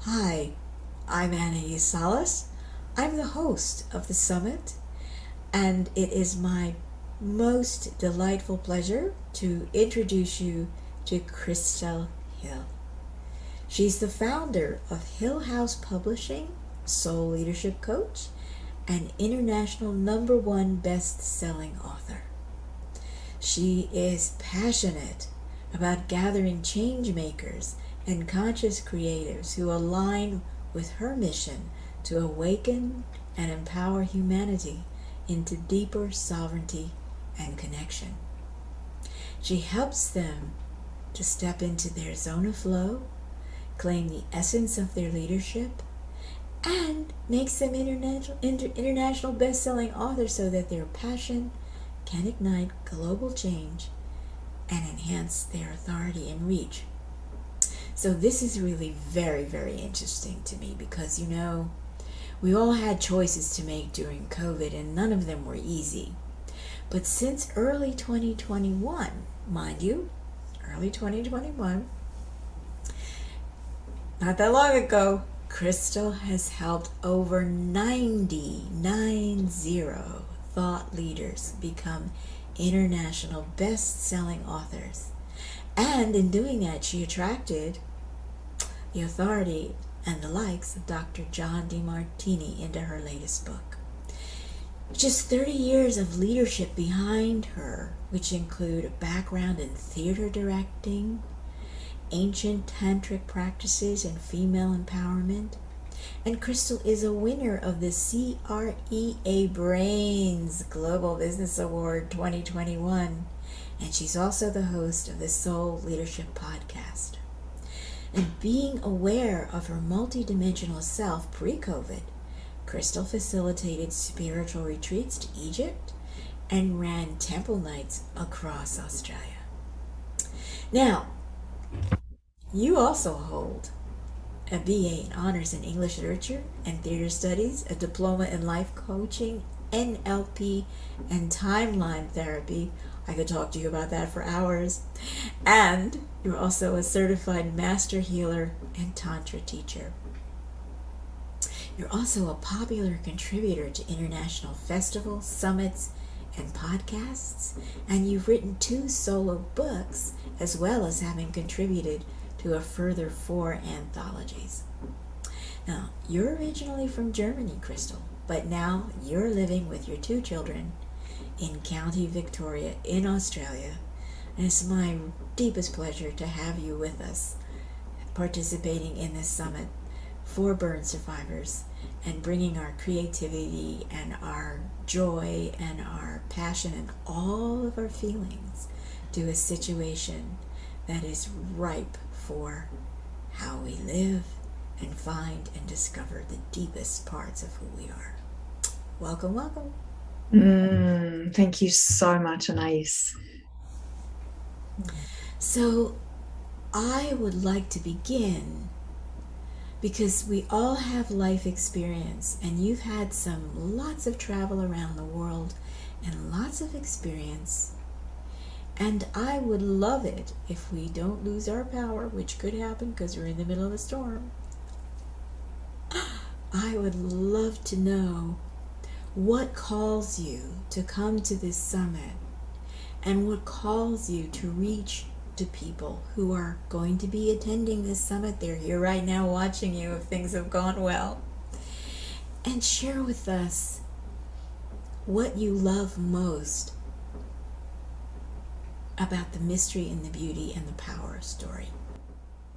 Hi, I'm Annie Salas. I'm the host of the summit, and it is my most delightful pleasure to introduce you to Krystal Hille. She's the founder of Hill House Publishing, soul leadership coach, and international #1 best-selling author. She is passionate about gathering change makers and conscious creatives who align with her mission to awaken and empower humanity into deeper sovereignty and connection. She helps them to step into their zone of flow, claim the essence of their leadership, and makes them international best-selling authors so that their passion can ignite global change and enhance their authority and reach. So this is really very, very interesting to me because, we all had choices to make during COVID and none of them were easy. But since early 2021, mind you, early 2021, not that long ago, Krystal has helped over 90 thought leaders become international best-selling authors. And in doing that, she attracted the authority and the likes of Dr. John DeMartini into her latest book. Just 30 years of leadership behind her, which include a background in theater directing, ancient tantric practices, and female empowerment. And Krystal is a winner of the CREA Brains Global Business Award 2021. And she's also the host of the Soul Leadership Podcast. And being aware of her multidimensional self pre-COVID, Krystal facilitated spiritual retreats to Egypt and ran temple nights across Australia. Now, you also hold a BA in Honors in English Literature and Theater Studies, a diploma in life coaching, NLP, and timeline therapy. I could talk to you about that for hours. And you're also a certified master healer and Tantra teacher. You're also a popular contributor to international festivals, summits, and podcasts. And you've written 2 solo books, as well as having contributed to a further 4 anthologies. Now, you're originally from Germany, Krystal, but now you're living with your 2 children in County Victoria in Australia. And it's my deepest pleasure to have you with us, participating in this summit for burn survivors and bringing our creativity and our joy and our passion and all of our feelings to a situation that is ripe for how we live and find and discover the deepest parts of who we are. Welcome, welcome. Thank you so much, Anais. So I would like to begin because we all have life experience, and you've had lots of travel around the world and lots of experience. And I would love it if we don't lose our power, which could happen because we're in the middle of a storm. I would love to know what calls you to come to this summit and what calls you to reach to people who are going to be attending this summit. They're here right now watching you if things have gone well. And share with us what you love most about the mystery and the beauty and the power story.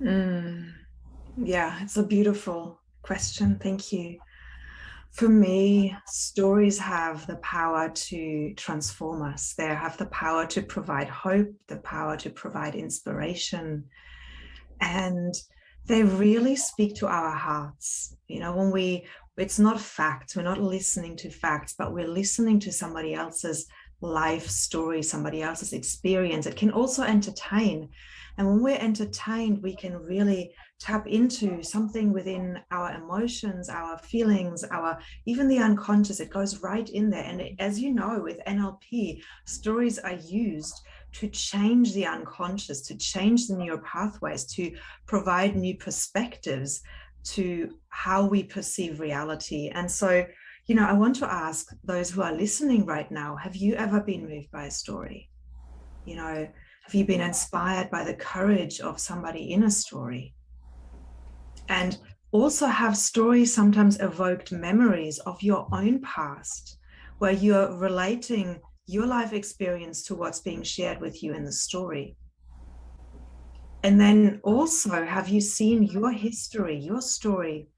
Yeah, it's a beautiful question. Thank you. For me, stories have the power to transform us. They have the power to provide hope, the power to provide inspiration. And they really speak to our hearts. It's not facts, we're not listening to facts, but we're listening to somebody else's life story, somebody else's experience. It can also entertain. And when we're entertained, we can really tap into something within our emotions, our feelings, even the unconscious. It goes right in there. And as you know, with NLP, stories are used to change the unconscious, to change the neural pathways, to provide new perspectives. to how we perceive reality. And so, you know, I want to ask those who are listening right now, have you ever been moved by a story? You know, have you been inspired by the courage of somebody in a story? And also, have stories sometimes evoked memories of your own past, where you're relating your life experience to what's being shared with you in the story? And then also, have you seen your history, your story,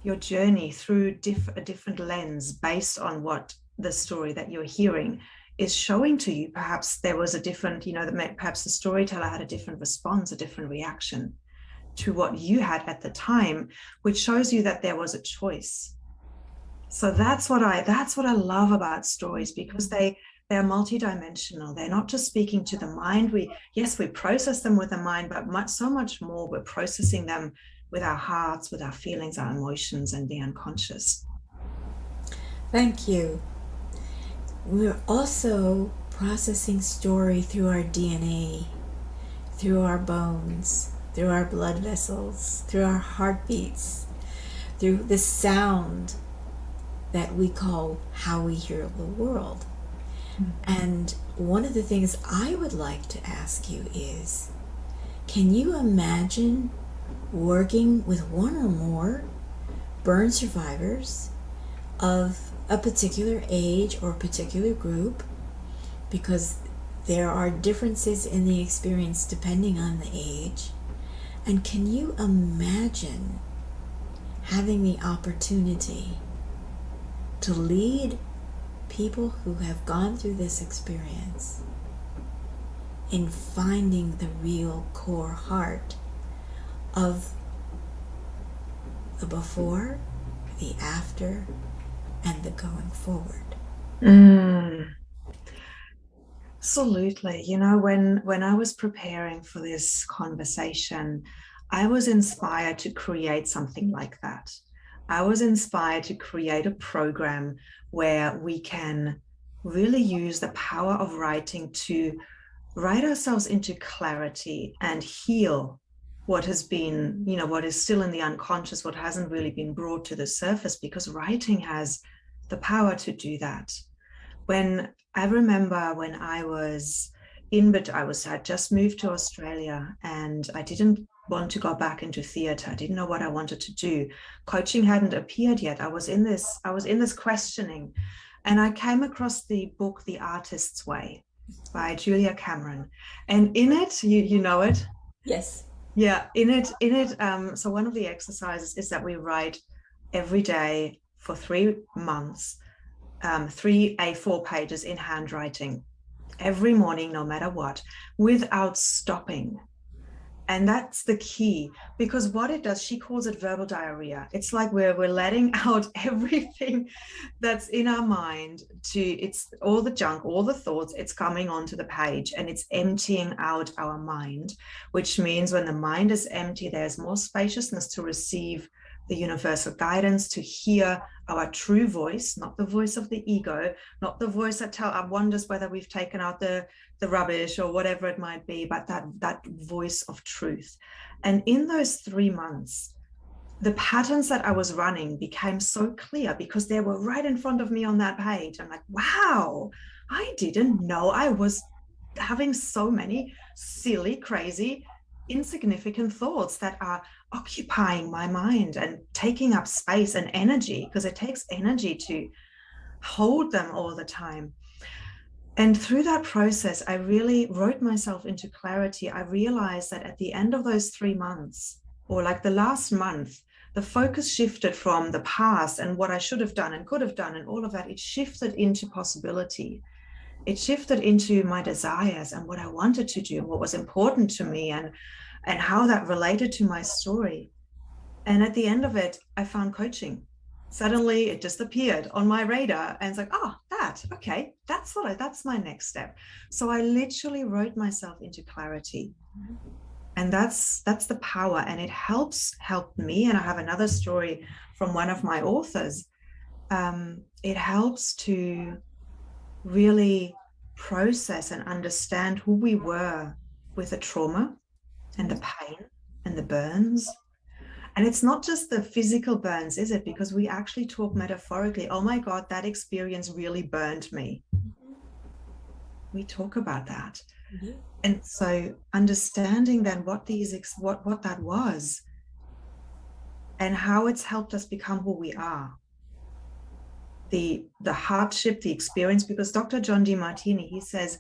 your journey through a different lens based on what the story that you're hearing is showing to you? Perhaps there was a different, you know, perhaps the storyteller had a different response, a different reaction to what you had at the time, which shows you that there was a choice. So that's what I love about stories, because they're multidimensional. They're not just speaking to the mind. We process them with the mind, but so much more. We're processing them with our hearts, with our feelings, our emotions, and the unconscious. Thank you. We're also processing story through our DNA, through our bones, through our blood vessels, through our heartbeats, through the sound that we call how we hear the world. And one of the things I would like to ask you is, can you imagine working with one or more burn survivors of a particular age or particular group? Because there are differences in the experience depending on the age. And can you imagine having the opportunity to lead people who have gone through this experience in finding the real core heart of the before, the after, and the going forward? Absolutely. You know, when I was preparing for this conversation, I was inspired to create something like that. I was inspired to create a program where we can really use the power of writing to write ourselves into clarity and heal what has been, you know, what is still in the unconscious, what hasn't really been brought to the surface, because writing has the power to do that. When I remember when I was had just moved to Australia, and I didn't want to go back into theatre. I didn't know what I wanted to do. Coaching hadn't appeared yet. I was in this questioning, and I came across the book The Artist's Way by Julia Cameron. And in it, you know it? Yes. Yeah, so one of the exercises is that we write every day for 3 months, 3 A4 pages in handwriting every morning, no matter what, without stopping. And that's the key, because what it does, she calls it verbal diarrhea. It's like we're letting out everything that's in our mind. It's all the junk, all the thoughts, it's coming onto the page, and it's emptying out our mind, which means when the mind is empty, there's more spaciousness to receive the universal guidance, to hear our true voice, not the voice of the ego, not the voice that wonders whether we've taken out the rubbish or whatever it might be, but that voice of truth. And in those 3 months, the patterns that I was running became so clear, because they were right in front of me on that page. I'm like, wow, I didn't know I was having so many silly, crazy, insignificant thoughts that are occupying my mind and taking up space and energy, because it takes energy to hold them all the time. And through that process, I really wrote myself into clarity. I realized that at the end of those 3 months, or like the last month, the focus shifted from the past and what I should have done and could have done and all of that. It shifted into possibility. It shifted into my desires and what I wanted to do, what was important to me, and how that related to my story. And at the end of it, I found coaching. Suddenly it just appeared on my radar, and it's like, oh, okay, that's my next step. So I literally wrote myself into clarity. And that's the power, and it helped me. And I have another story from one of my authors. It helps to really process and understand who we were with the trauma and the pain and the burns, And it's not just the physical burns, is it? Because we actually talk metaphorically. Oh my God, that experience really burned me. We talk about that. Mm-hmm. And so understanding then what that was and how it's helped us become who we are. The hardship, the experience, because Dr. John DeMartini, he says,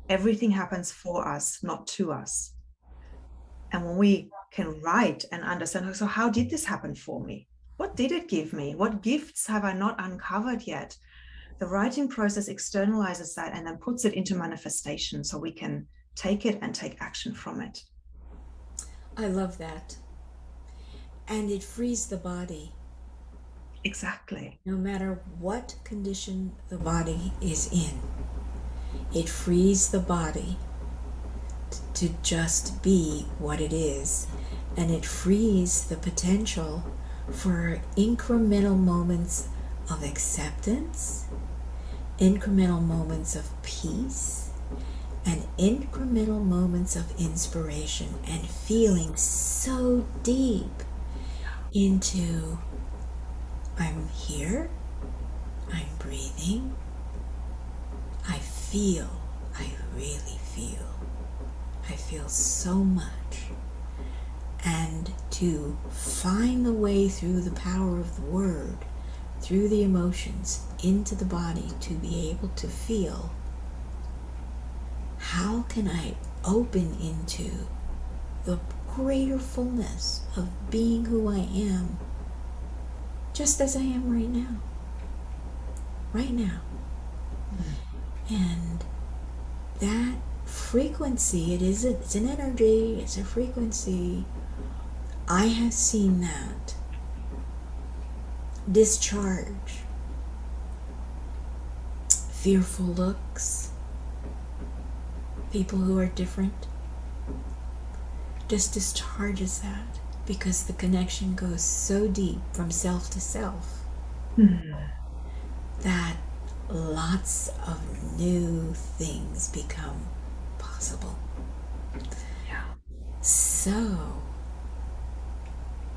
everything happens for us, not to us. And when we can write and understand, so how did this happen for me? What did it give me? What gifts have I not uncovered yet? The writing process externalizes that and then puts it into manifestation so we can take it and take action from it. I love that. And it frees the body. Exactly. No matter what condition the body is in, it frees the body to just be what it is. And it frees the potential for incremental moments of acceptance, incremental moments of peace, and incremental moments of inspiration, and feeling so deep into I'm here, I'm breathing, I really I feel so much. And to find the way through the power of the word, through the emotions, into the body, to be able to feel, how can I open into the greater fullness of being who I am, just as I am right now. Right now. And that frequency, it's an energy, it's a frequency. I have seen that discharge fearful looks, people who are different, just discharges that because the connection goes so deep from self to self that lots of new things become possible. Yeah. So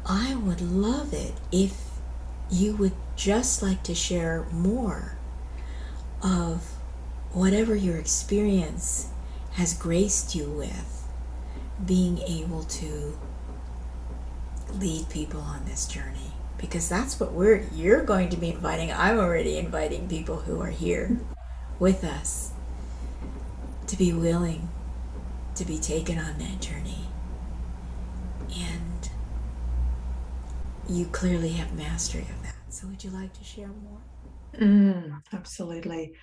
I would love it if you would just like to share more of whatever your experience has graced you with, being able to lead people on this journey, because that's what you're going to be inviting. I'm already inviting people who are here with us to be willing to be taken on that journey. And you clearly have mastery of that. So would you like to share more? Absolutely.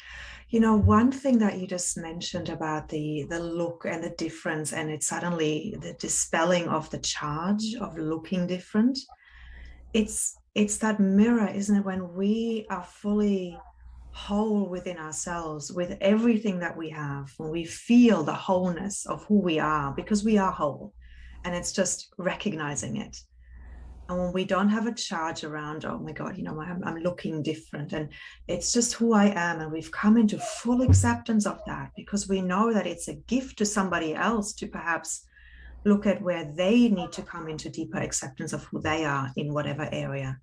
You know, one thing that you just mentioned about the look and the difference, and it's suddenly the dispelling of the charge of looking different. It's that mirror, isn't it? When we are fully whole within ourselves, with everything that we have, when we feel the wholeness of who we are, because we are whole, and it's just recognizing it. And when we don't have a charge around, oh my God, you know, I'm looking different, and it's just who I am, and we've come into full acceptance of that because we know that it's a gift to somebody else to perhaps look at where they need to come into deeper acceptance of who they are in whatever area.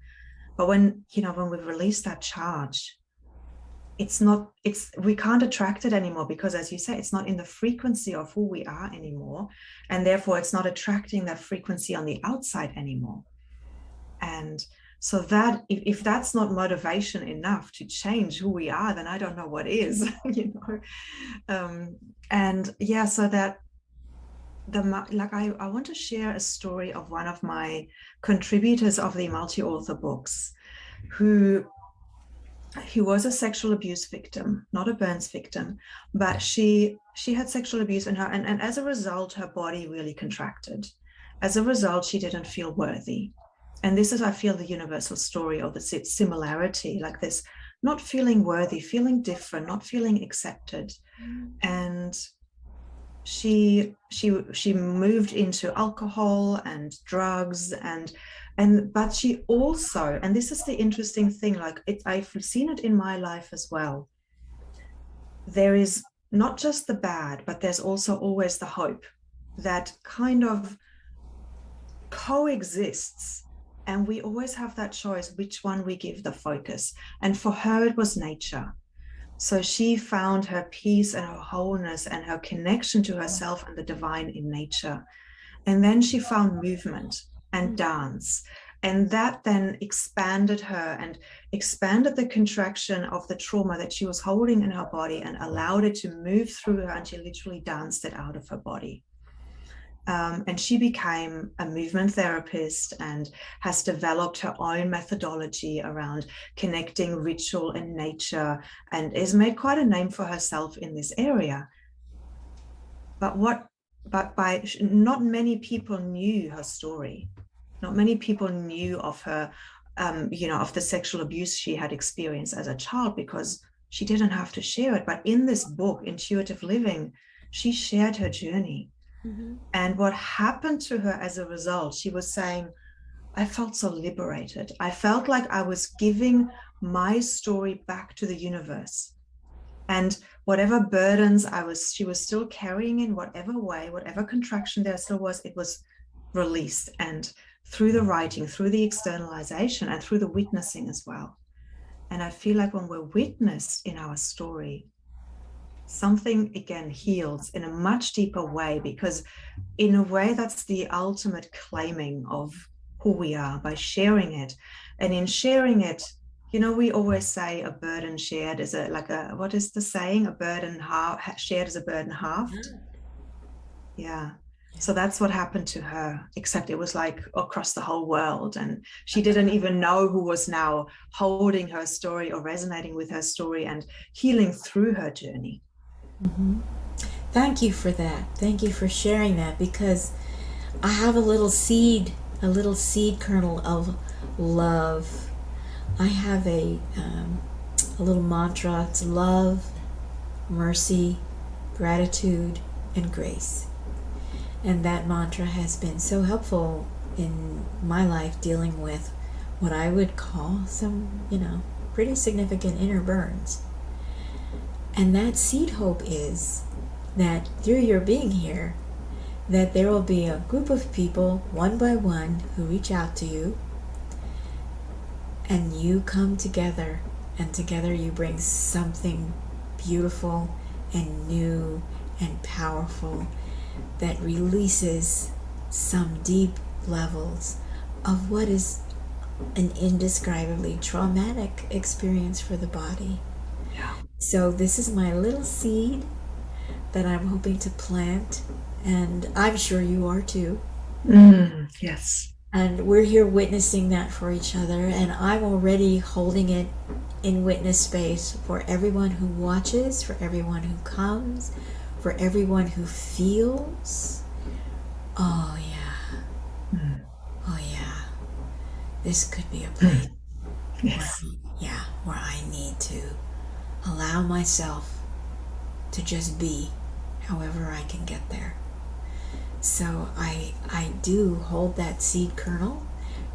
But when we've released that charge, we can't attract it anymore, because as you say, it's not in the frequency of who we are anymore, and therefore it's not attracting that frequency on the outside anymore. And so that if that's not motivation enough to change who we are, then I don't know what is. And yeah, so that I want to share a story of one of my contributors of the multi-author books, who was a sexual abuse victim, not a burns victim, but she had sexual abuse in her, and as a result, her body really contracted. As a result, she didn't feel worthy. And this is, I feel, the universal story of the similarity, like this, not feeling worthy, feeling different, not feeling accepted. And she moved into alcohol and drugs, but she also, and this is the interesting thing, like I've seen it in my life as well, there is not just the bad, but there's also always the hope that kind of coexists And we always have that choice, which one we give the focus. And for her, it was nature. So she found her peace and her wholeness and her connection to herself and the divine in nature. And then she found movement and dance. And that then expanded her and expanded the contraction of the trauma that she was holding in her body and allowed it to move through her, and she literally danced it out of her body. And she became a movement therapist and has developed her own methodology around connecting ritual and nature, and has made quite a name for herself in this area. But not many people knew her story. Not many people knew of her, of the sexual abuse she had experienced as a child, because she didn't have to share it. But in this book, Intuitive Living, she shared her journey. And what happened to her as a result, she was saying, I felt so liberated. I felt like I was giving my story back to the universe. And whatever burdens she was still carrying in whatever way, whatever contraction there still was, it was released. And through the writing, through the externalization, and through the witnessing as well. And I feel like when we're witnessed in our story, something again heals in a much deeper way, because in a way that's the ultimate claiming of who we are, by sharing it. And in sharing it, we always say a burden shared is what is the saying? A burden shared is a burden halved. Yeah. So that's what happened to her, except it was like across the whole world. And she didn't even know who was now holding her story or resonating with her story and healing through her journey. Thank you for that. Thank you for sharing that, because I have a little seed kernel of love. I have a little mantra. It's love, mercy, gratitude, and grace. And that mantra has been so helpful in my life, dealing with what I would call some, pretty significant inner burns. And that seed hope is that through your being here, that there will be a group of people, one by one, who reach out to you, and you come together, and together you bring something beautiful and new and powerful that releases some deep levels of what is an indescribably traumatic experience for the body. Yeah. So this is my little seed that I'm hoping to plant, and I'm sure you are too. Yes. And we're here witnessing that for each other, and I'm already holding it in witness space for everyone who watches, for everyone who comes, for everyone who feels. Oh yeah. Oh yeah. This could be a place Yes. where I need to allow myself to just be, however I can get there. So I do hold that seed kernel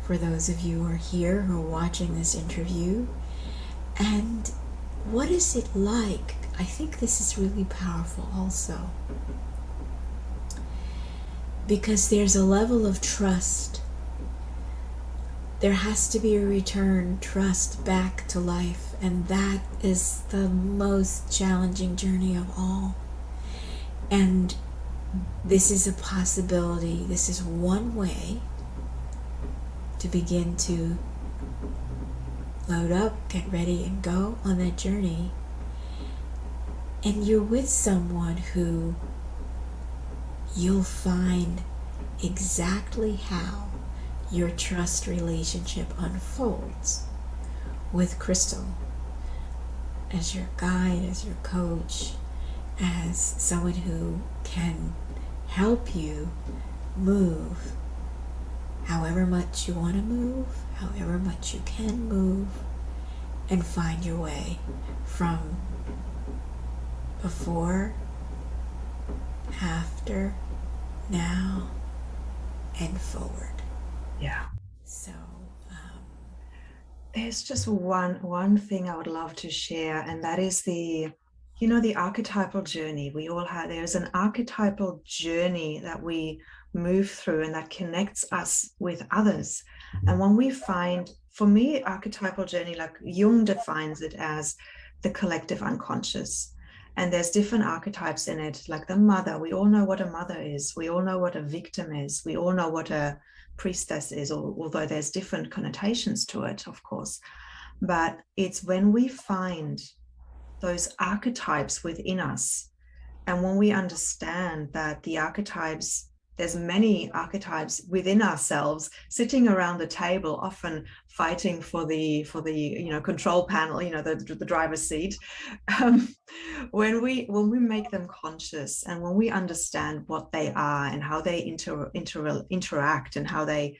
for those of you who are here, who are watching this interview. And what is it like? I think this is really powerful also, because there's a level of trust. There has to be a return trust back to life, and that is the most challenging journey of all. And this is a possibility. This is one way to begin to load up, get ready, and go on that journey. And you're with someone who you'll find exactly how your trust relationship unfolds with Krystal as your guide, as your coach, as someone who can help you move however much you want to move, however much you can move, and find your way from before, after, now, and forward. Yeah. So there's just one thing I would love to share, and that is the archetypal journey. We all have, there's an archetypal journey that we move through, and that connects us with others. And when we find, for me, archetypal journey, like Jung defines it as the collective unconscious. And there's different archetypes in it, like the mother. We all know what a mother is. We all know what a victim is. We all know what a priestess is, although there's different connotations to it, of course. But it's when we find those archetypes within us, and when we understand that the archetypes, there's many archetypes within ourselves sitting around the table, often fighting for the control panel, the driver's seat. When we make them conscious, and when we understand what they are and how they interact, and how they,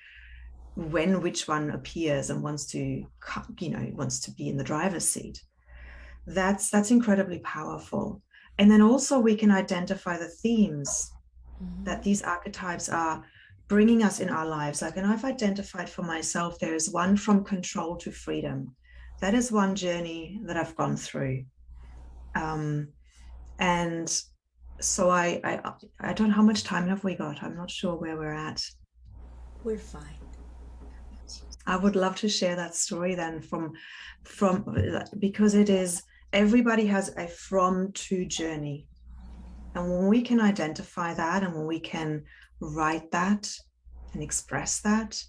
when which one appears and wants to be in the driver's seat, that's incredibly powerful. And then also we can identify the themes that these archetypes are bringing us in our lives. Like, and I've identified for myself, there is one from control to freedom. That is one journey that I've gone through. And so I don't know, how much time have we got? I'm not sure where we're at. We're fine. I would love to share that story then from because it is, everybody has a from to journey. And when we can identify that, and when we can write that and express that,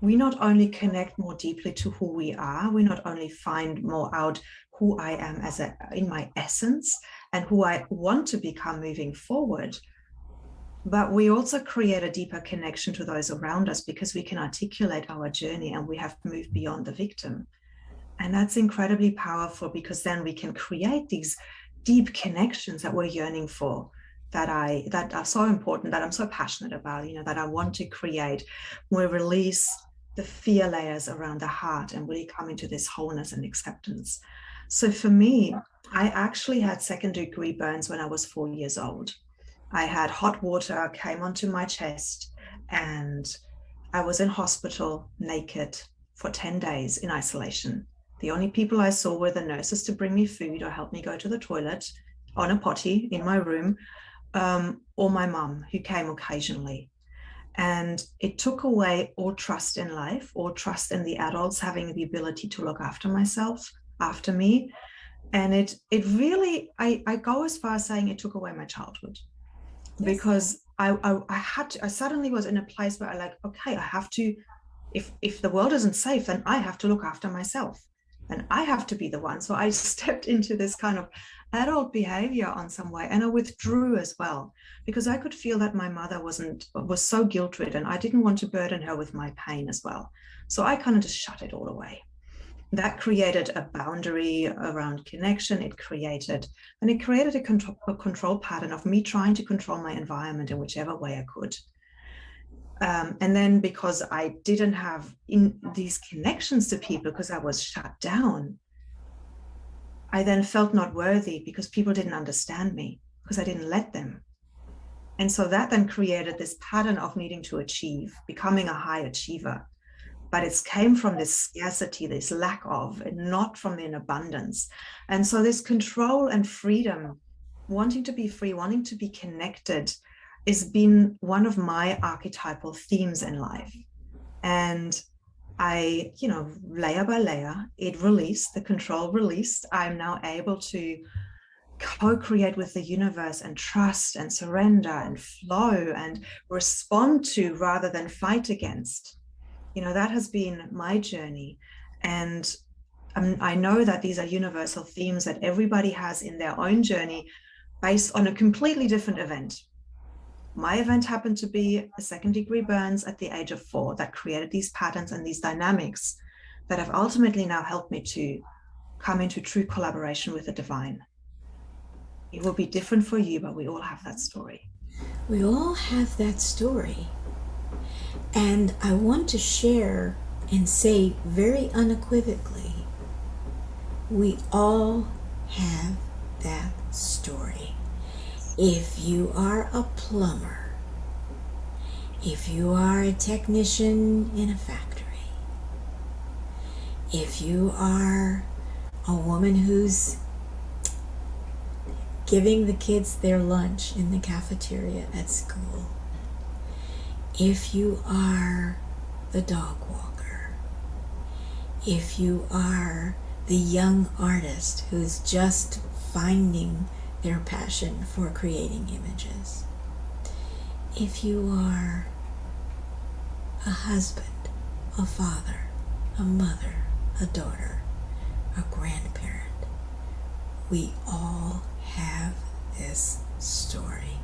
we not only connect more deeply to who we are, we not only find more out who I am in my essence and who I want to become moving forward, but we also create a deeper connection to those around us, because we can articulate our journey and we have moved beyond the victim. And that's incredibly powerful, because then we can create these deep connections that we're yearning for, that are so important, that I'm so passionate about, that I want to create. We release the fear layers around the heart and really come into this wholeness and acceptance. So for me, I actually had 2nd-degree burns when I was 4 years old. I had hot water came onto my chest, and I was in hospital naked for 10 days in isolation. The only people I saw were the nurses to bring me food or help me go to the toilet on a potty in my room, or my mum, who came occasionally. And it took away all trust in life, all trust in the adults having the ability to look after me. And it really, I go as far as saying it took away my childhood. Yes. Because I suddenly was in a place where I okay, I have to, if the world isn't safe, then I have to look after myself. And I have to be the one. So I stepped into this kind of adult behavior on some way, and I withdrew as well, because I could feel that my mother was so guilt-ridden. I didn't want to burden her with my pain as well. So I kind of just shut it all away. That created a boundary around connection. It created a control pattern of me trying to control my environment in whichever way I could. And then because I didn't have these connections to people, because I was shut down, I then felt not worthy because people didn't understand me, because I didn't let them. And so that then created this pattern of needing to achieve, becoming a high achiever. But it came from this scarcity, this lack of, and not from an abundance. And so this control and freedom, wanting to be free, wanting to be connected, has been one of my archetypal themes in life. And I, layer by layer, it released, the control released. I'm now able to co-create with the universe and trust and surrender and flow and respond to rather than fight against. That has been my journey. And I know that these are universal themes that everybody has in their own journey based on a completely different event. My event happened to be a 2nd-degree burns at the age of 4 that created these patterns and these dynamics that have ultimately now helped me to come into true collaboration with the divine. It will be different for you, but we all have that story. We all have that story. And I want to share and say very unequivocally, we all have that story. If you are a plumber, if you are a technician in a factory, if you are a woman who's giving the kids their lunch in the cafeteria at school, if you are the dog walker, If you are the young artist who's just finding their passion for creating images. If you are a husband, a father, a mother, a daughter, a grandparent, we all have this story.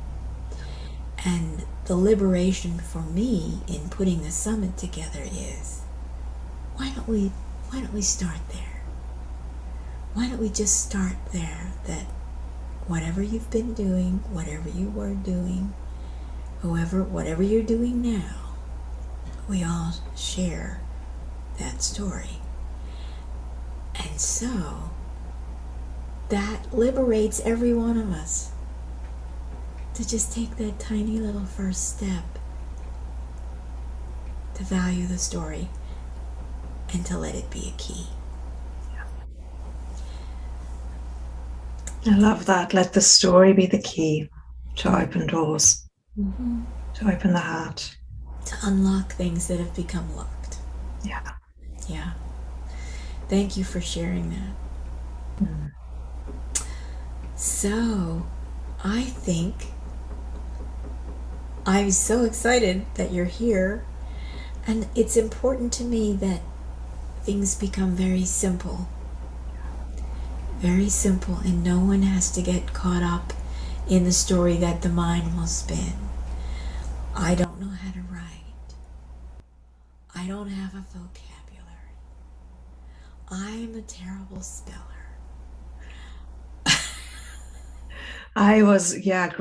And the liberation for me in putting the summit together is, why don't we start there? Why don't we just start there, that whatever you've been doing, whatever you were doing, whatever you're doing now, we all share that story. And so that liberates every one of us to just take that tiny little first step to value the story and to let it be a key. I love that. Let the story be the key to open doors, to open the heart, to unlock things that have become locked. Yeah. Yeah. Thank you for sharing that. So, I think I'm so excited that you're here, and it's important to me that things become very simple, and no one has to get caught up in the story that the mind will spin. I don't know how to write. I don't have a vocabulary. I'm a terrible speller. I was, had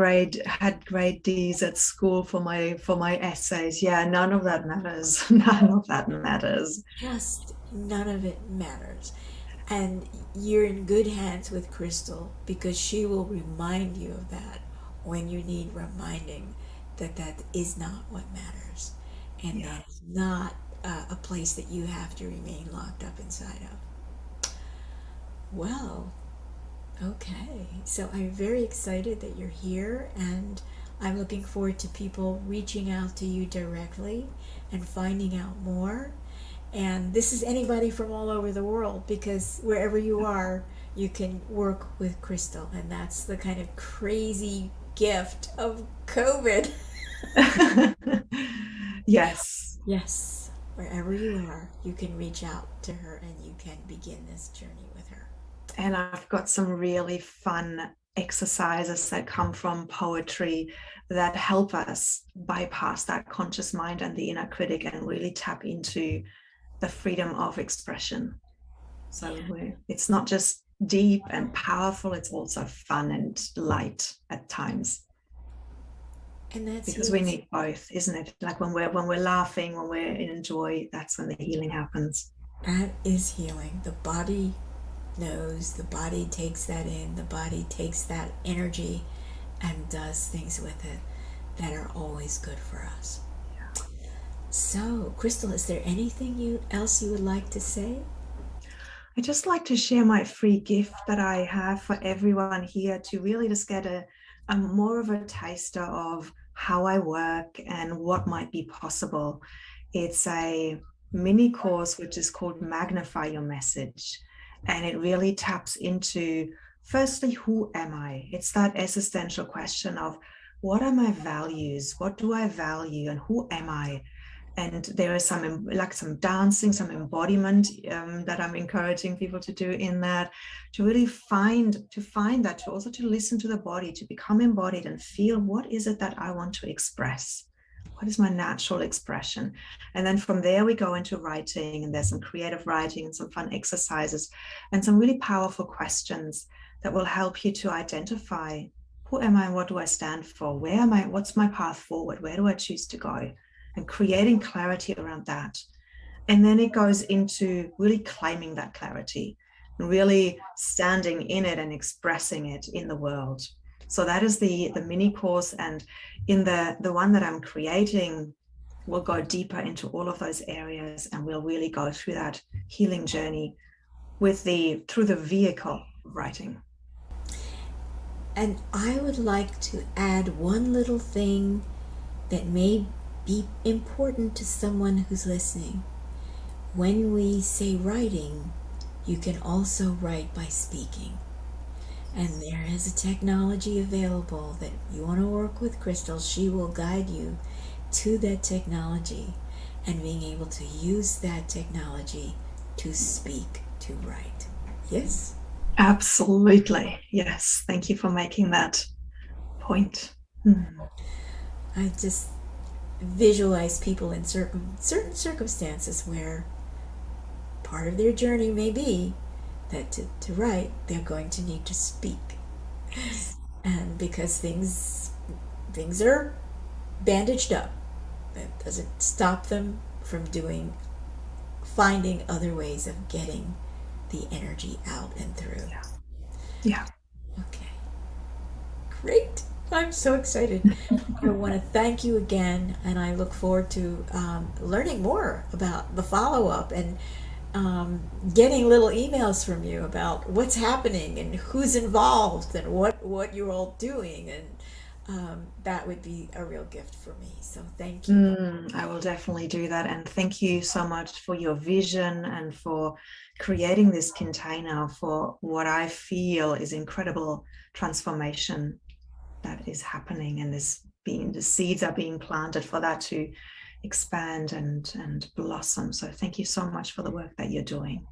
grade D's at school for my essays. Yeah, none of that matters. None of that matters. Just none of it matters. And you're in good hands with Krystal, because she will remind you of that when you need reminding that that is not what matters. And that is not a place that you have to remain locked up inside of. Well, okay. So I'm very excited that you're here, and I'm looking forward to people reaching out to you directly and finding out more. And this is anybody from all over the world, because wherever you are, you can work with Krystal. And that's the kind of crazy gift of COVID. Yes. Yes. Wherever you are, you can reach out to her and you can begin this journey with her. And I've got some really fun exercises that come from poetry that help us bypass that conscious mind and the inner critic and really tap into the freedom of expression. So it's not just deep and powerful, it's also fun and light at times. And that's because we need both, isn't it? Like when we're laughing, when we're in joy, that's when the healing happens. That is healing. The body knows, the body takes that in, the body takes that energy and does things with it that are always good for us. Yeah. So, Krystal, is there anything else you would like to say? I'd just like to share my free gift that I have for everyone here, to really just get a more of a taster of how I work and what might be possible. It's a mini course which is called Magnify Your Message. And it really taps into, firstly, who am I? It's that existential question of, what are my values? What do I value? And who am I? And there is some dancing, some embodiment that I'm encouraging people to do in that, to really find that, to also to listen to the body, to become embodied and feel, what is it that I want to express? What is my natural expression? And then from there we go into writing, and there's some creative writing and some fun exercises and some really powerful questions that will help you to identify, who am I and what do I stand for? Where am I? What's my path forward? Where do I choose to go? And creating clarity around that. And then it goes into really claiming that clarity and really standing in it and expressing it in the world. So that is the mini course. And in the one that I'm creating, we'll go deeper into all of those areas, and we'll really go through that healing journey through the vehicle of writing. And I would like to add one little thing that may be important to someone who's listening. when we say writing, you can also write by speaking. And there is a technology available that if you want to work with Krystal, she will guide you to that technology and being able to use that technology to speak, to write. Yes? Absolutely. Yes. Thank you for making that point. I just visualize people in certain circumstances where part of their journey may be that to write, they're going to need to speak. And because things are bandaged up, that doesn't stop them from finding other ways of getting the energy out and through. Yeah. Yeah. Okay, great. I'm so excited. I want to thank you again, and I look forward to learning more about the follow up and getting little emails from you about what's happening and who's involved and what you're all doing. And that would be a real gift for me. So thank you. I will definitely do that. And thank you so much for your vision and for creating this container for what I feel is incredible transformation that is happening, and the seeds are being planted for that to expand and blossom. So thank you so much for the work that you're doing.